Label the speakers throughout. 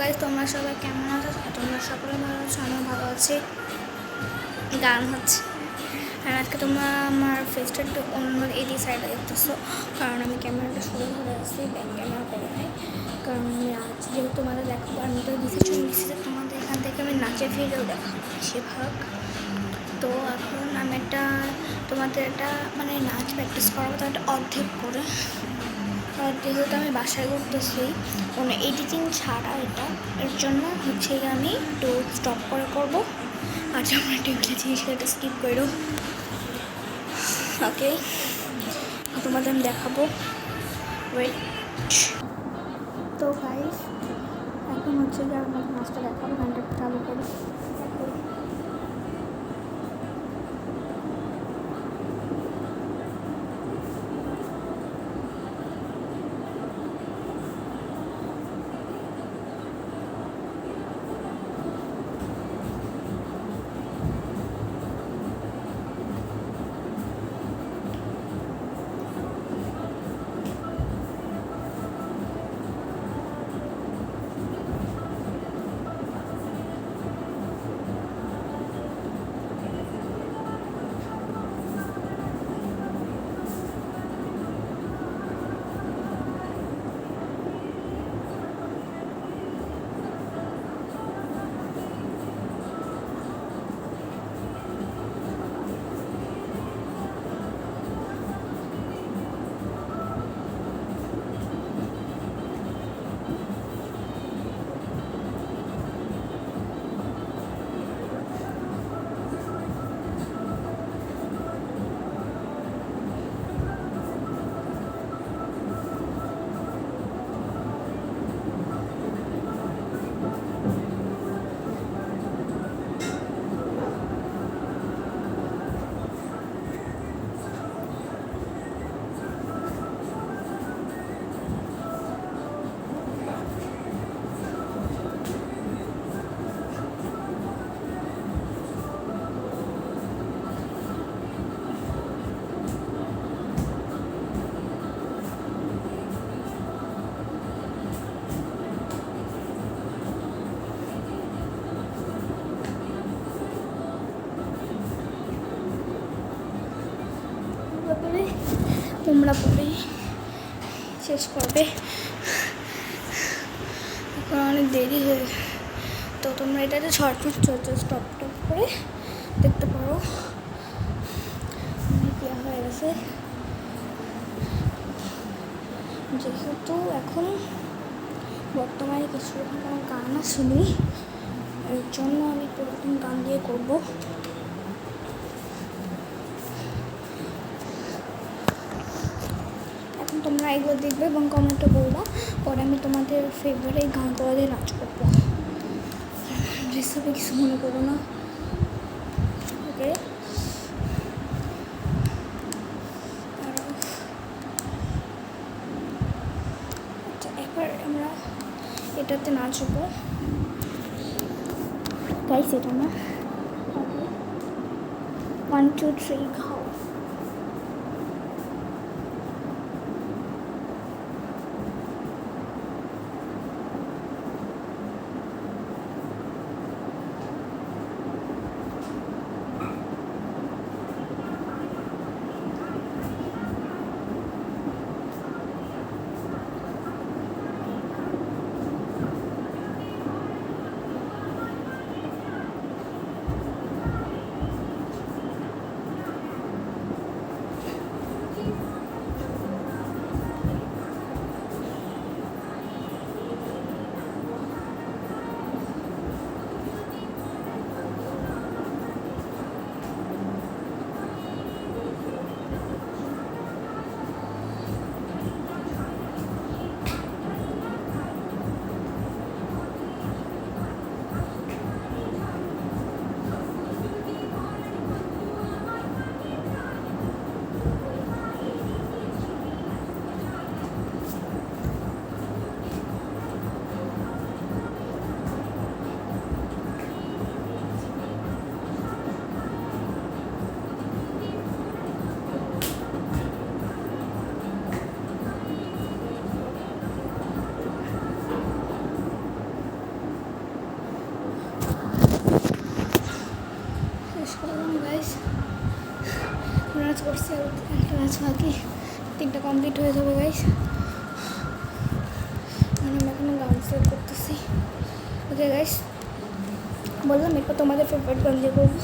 Speaker 1: Guys, তোমরা সবাই কেমন আছো? তোমরা সকলে ভালো আছো, আমিও ভালো আছি। গান হচ্ছে। আর আজকে তোমরা আমার ফেসটা একটু অন্য এই সাইডে দেখতেছো, কারণ আমি ক্যামেরাটা সরে ধরে আসছি, ব্যাক ক্যামেরা করে নাই। কারণ আমি নাচ যেহেতু তোমাদের দেখাবো, আমি তো ডিসিশন নিচ্ছি যে তোমাদের এখান থেকে আমি নাচের ভিডিও দেখাবো বেশিরভাগ। তো এখন আমি তোমাদের মানে নাচ প্র্যাকটিস করাবো, তো একটা অর্ধেক করে। আর যেহেতু আমি বাসায় করতেছি, কোনো এডিটিং ছাড়া এর জন্য হচ্ছে আমি একটু স্টপ করে করবো। আর যেমন একটা জিনিস সেটা স্কিপ করো। ওকে, তোমাদের আমি দেখাবো। ওয়েট। তো গাইস, এখন হচ্ছে যে আপনাদের নাচটা দেখাবো। গানটা চালু করো। তোমরা পড়েই শেষ করবে, এখন অনেক দেরি হয়ে। তো তোমরা এটাতে শর্টকাট চলছে, স্টপ টপ করে দেখতে পারো। অনেক ইয়ে হয়ে গেছে, যেহেতু এখন বর্তমানে কিছু কোনো গান আসেনি, এর জন্য আমি পুরাতন গান দিয়ে করবো। তোমরা এগুলো দেখবে এবং কমেন্টে বলবা, পরে আমি তোমাদের ফেভারিট গানগুলো দিয়ে নাচ করবো। রেসিপি কিছু মনে করো না, ওকে? আচ্ছা, এবার আমরা এটাতে নাচবো। গাইস, এটা না 1 2 3 খাও। করলাম গাইস, নাচ করছি আর একটা নাচ বাকি, 3টা কমপ্লিট হয়ে যাবে গাইস। মানে আমি এখনো গান সেভ করতেছি। ওকে গাইস, বললাম এরপর তোমাদের ফেভারিট গান দিয়ে করবো।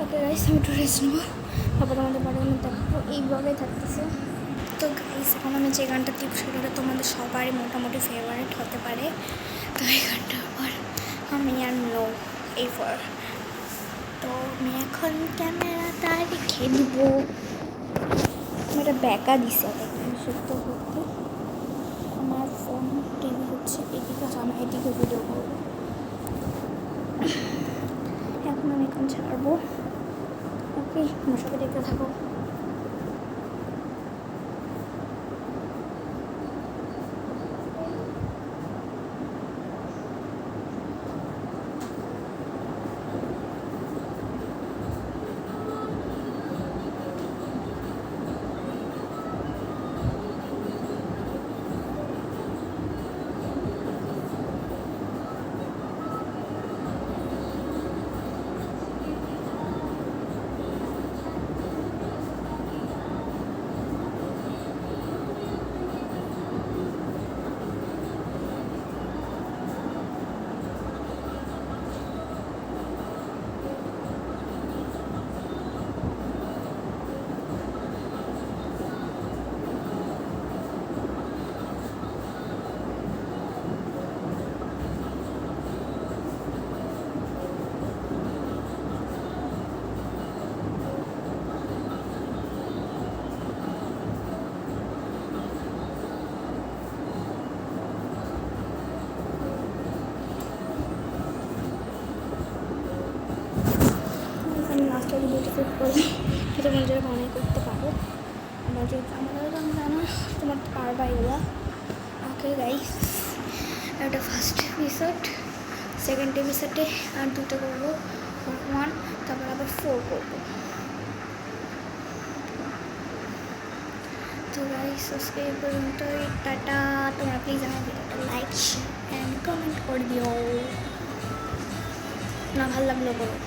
Speaker 1: ওকে গাইস, আমি একটু রেস্ট নেবো, তারপর তোমাদের বাড়ির মধ্যে দেখবো। এই ব্লগেই থাকতেছে। তো গাইস, এখন আমি যে গানটা দিব সেটা তোমাদের সবারই মোটামুটি ফেভারিট হতে পারে। তো এই গানটার পর আমি আর নো এভার। তো আমি এখন ক্যামেরাটা রেখে দিব। আমি এটা ব্যাকা দিছি নিষিদ্ধ করতে। আমার ফোন টিভি হচ্ছে এদিকে, আমি এদিকে ভিডিও করবো। এখন আমি এখন ছাড়বো। ওকে, আমার সাথে দেখতে থাকো। আমি লাস্টে ভিডিওটি শ্যুট করি, এটা মনে যেটা মনে করতে পারো। আমার যেহেতু আমাদের গান জানা, তোমার তো পারবা এগুলা। ওকে গাইস, একটা ফার্স্ট এপিসোড, সেকেন্ড এপিসোডে আর 2টা করবো, 1, তারপর আবার 4 করবো। তো গাইস, আজকে এই পর্যন্তই। টাটা। তোমরা প্লিজ আমার ভিডিওটা লাইক অ্যান্ড কমেন্ট করে দিও, না ভালো লাগলো করো।